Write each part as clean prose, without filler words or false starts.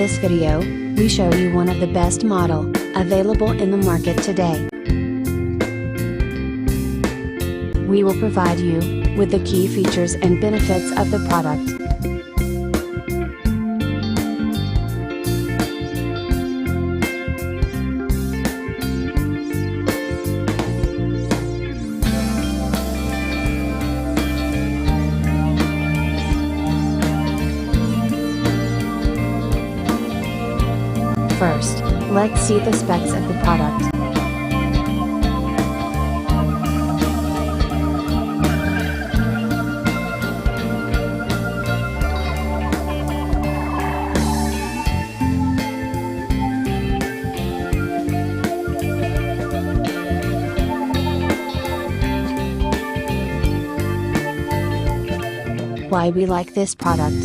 this video, we show you one of the best model available in the market today. We will provide you with the key features and benefits of the product. First, let's see the specs of the product. Why we like this product.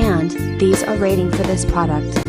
And these are rating for this product.